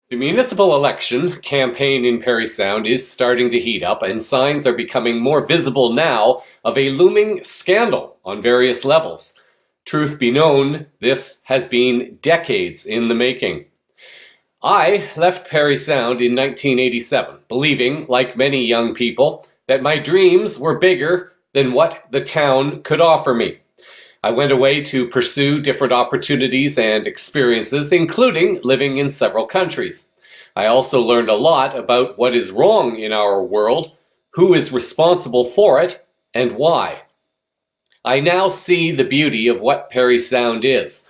The municipal election campaign in Parry Sound is starting to heat up, and signs are becoming more visible now of a looming scandal on various levels. Truth be known, this has been decades in the making. I left Parry Sound in 1987, believing, like many young people, that my dreams were bigger than what the town could offer me. I went away to pursue different opportunities and experiences, including living in several countries. I also learned a lot about what is wrong in our world, who is responsible for it, and why. I now see the beauty of what Parry Sound is.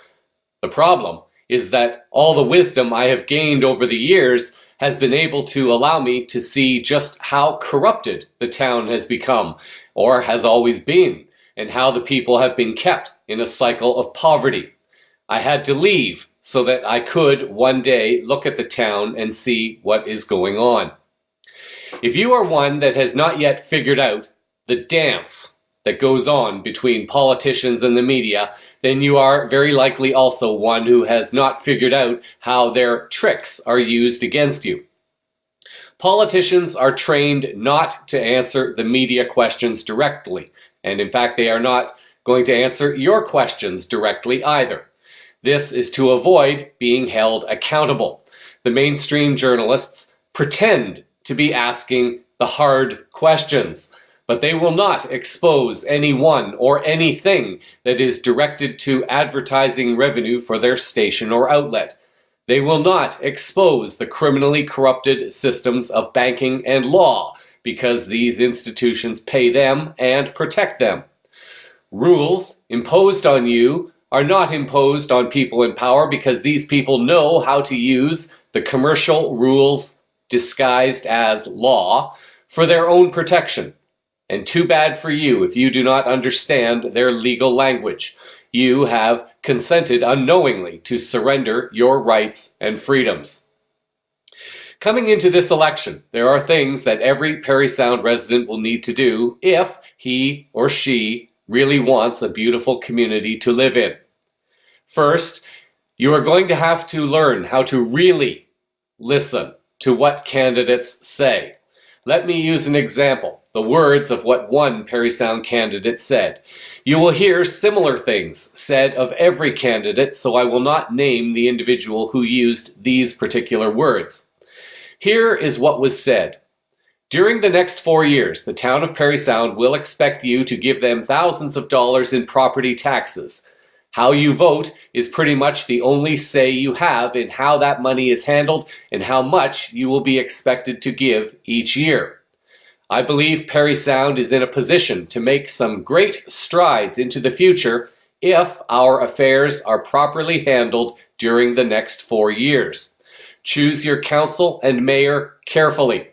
The problem is that all the wisdom I have gained over the years has been able to allow me to see just how corrupted the town has become, or has always been, and how the people have been kept in a cycle of poverty. I had to leave so that I could one day look at the town and see what is going on. If you are one that has not yet figured out the dance that goes on between politicians and the media, then you are very likely also one who has not figured out how their tricks are used against you. Politicians are trained not to answer the media questions directly, and in fact, they are not going to answer your questions directly either. This is to avoid being held accountable. The mainstream journalists pretend to be asking the hard questions, but they will not expose anyone or anything that is directed to advertising revenue for their station or outlet. They will not expose the criminally corrupted systems of banking and law because these institutions pay them and protect them. Rules imposed on you are not imposed on people in power because these people know how to use the commercial rules disguised as law for their own protection. And too bad for you if you do not understand their legal language. You have consented unknowingly to surrender your rights and freedoms. Coming into this election, there are things that every Parry Sound resident will need to do if he or she really wants a beautiful community to live in. First, you are going to have to learn how to really listen to what candidates say. Let me use an example, the words of what one Parry Sound candidate said. You will hear similar things said of every candidate, so I will not name the individual who used these particular words. Here is what was said. During the next 4 years, the town of Parry Sound will expect you to give them thousands of dollars in property taxes. How you vote is pretty much the only say you have in how that money is handled and how much you will be expected to give each year. I believe Parry Sound is in a position to make some great strides into the future if our affairs are properly handled during the next 4 years. Choose your council and mayor carefully.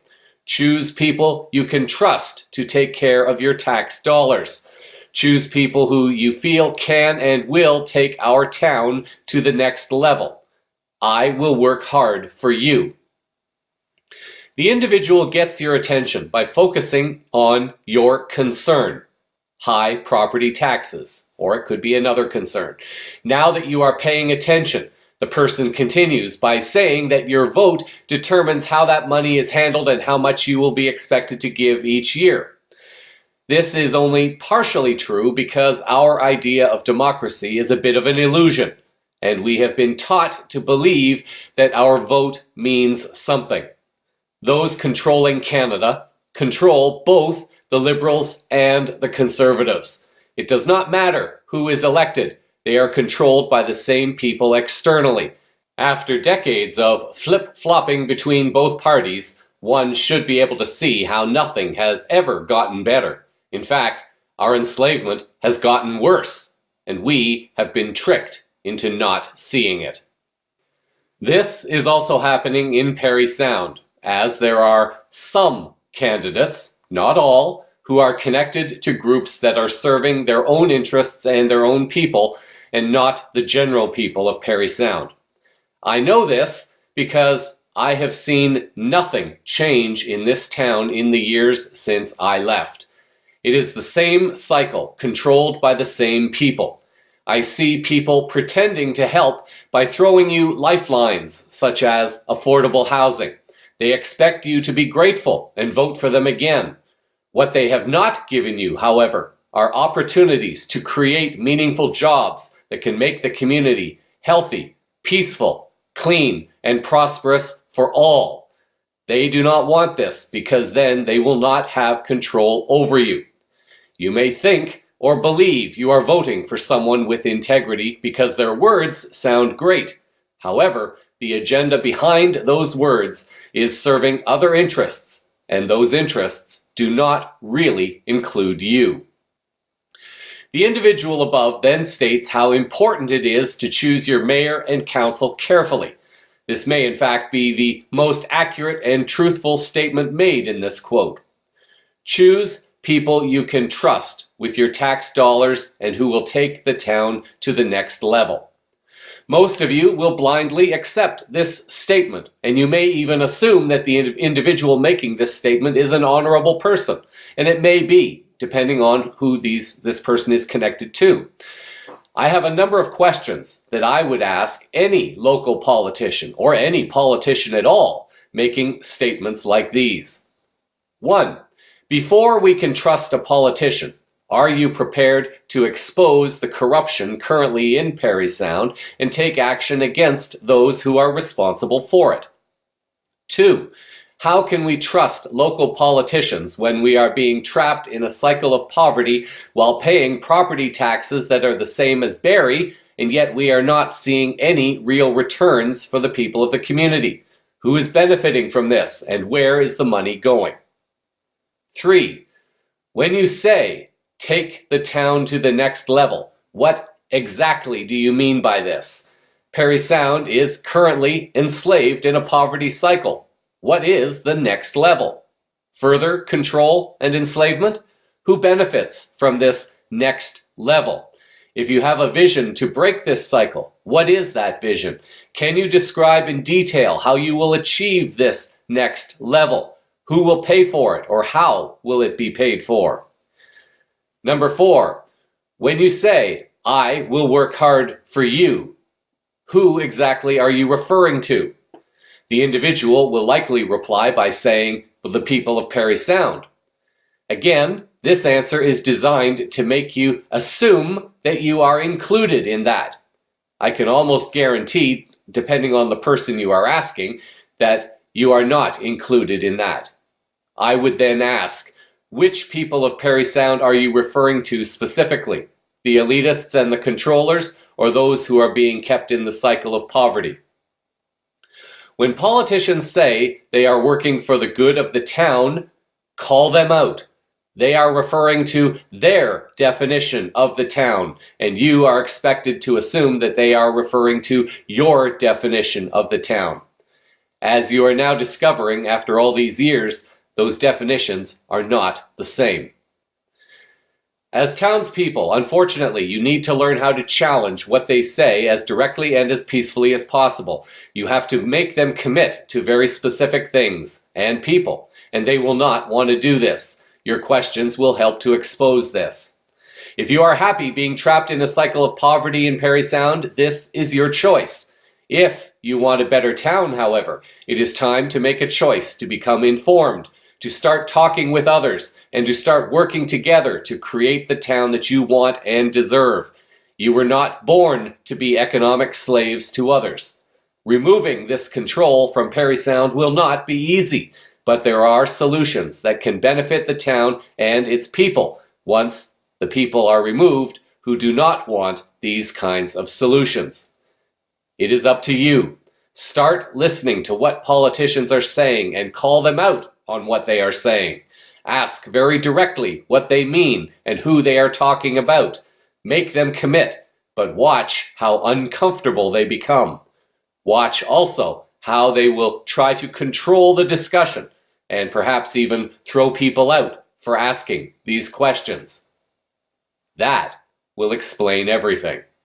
Choose people you can trust to take care of your tax dollars. Choose people who you feel can and will take our town to the next level. I will work hard for you. The individual gets your attention by focusing on your concern, high property taxes, or it could be another concern. Now that you are paying attention, the person continues by saying that your vote determines how that money is handled and how much you will be expected to give each year. This is only partially true because our idea of democracy is a bit of an illusion, and we have been taught to believe that our vote means something. Those controlling Canada control both the Liberals and the Conservatives. It does not matter who is elected. They are controlled by the same people externally. After decades of flip-flopping between both parties, one should be able to see how nothing has ever gotten better. In fact, our enslavement has gotten worse, and we have been tricked into not seeing it. This is also happening in Parry Sound, as there are some candidates, not all, who are connected to groups that are serving their own interests and their own people, and not the general people of Parry Sound. I know this because I have seen nothing change in this town in the years since I left. It is the same cycle, controlled by the same people. I see people pretending to help by throwing you lifelines, such as affordable housing. They expect you to be grateful and vote for them again. What they have not given you, however, are opportunities to create meaningful jobs that can make the community healthy, peaceful, clean, and prosperous for all. They do not want this because then they will not have control over you. You may think or believe you are voting for someone with integrity because their words sound great. However, the agenda behind those words is serving other interests, and those interests do not really include you. The individual above then states how important it is to choose your mayor and council carefully. This may in fact be the most accurate and truthful statement made in this quote. Choose people you can trust with your tax dollars and who will take the town to the next level. Most of you will blindly accept this statement, and you may even assume that the individual making this statement is an honorable person, and it may be, depending on who this person is connected to. I have a number of questions that I would ask any local politician or any politician at all making statements like these. 1. Before we can trust a politician, are you prepared to expose the corruption currently in Parry Sound and take action against those who are responsible for it? 2. How can we trust local politicians when we are being trapped in a cycle of poverty while paying property taxes that are the same as Barrie, and yet we are not seeing any real returns for the people of the community? Who is benefiting from this, and where is the money going? 3. When you say, take the town to the next level, what exactly do you mean by this? Parry Sound is currently enslaved in a poverty cycle. What is the next level? Further control and enslavement? Who benefits from this next level? If you have a vision to break this cycle, what is that vision? Can you describe in detail how you will achieve this next level? Who will pay for it, or how will it be paid for? Number 4, when you say, I will work hard for you, who exactly are you referring to? The individual will likely reply by saying, the people of Parry Sound. Again, this answer is designed to make you assume that you are included in that. I can almost guarantee, depending on the person you are asking, that you are not included in that. I would then ask, which people of Parry Sound are you referring to specifically? The elitists and the controllers, or those who are being kept in the cycle of poverty? When politicians say they are working for the good of the town, call them out. They are referring to their definition of the town, and you are expected to assume that they are referring to your definition of the town. As you are now discovering after all these years, those definitions are not the same. As townspeople, unfortunately, you need to learn how to challenge what they say as directly and as peacefully as possible. You have to make them commit to very specific things and people, and they will not want to do this. Your questions will help to expose this. If you are happy being trapped in a cycle of poverty in Parry Sound, this is your choice. If you want a better town, however, it is time to make a choice to become informed, to start talking with others, and to start working together to create the town that you want and deserve. You were not born to be economic slaves to others. Removing this control from Parry Sound will not be easy, but there are solutions that can benefit the town and its people once the people are removed who do not want these kinds of solutions. It is up to you. Start listening to what politicians are saying and call them out on what they are saying. Ask very directly what they mean and who they are talking about. Make them commit, but watch how uncomfortable they become. Watch also how they will try to control the discussion and perhaps even throw people out for asking these questions. That will explain everything.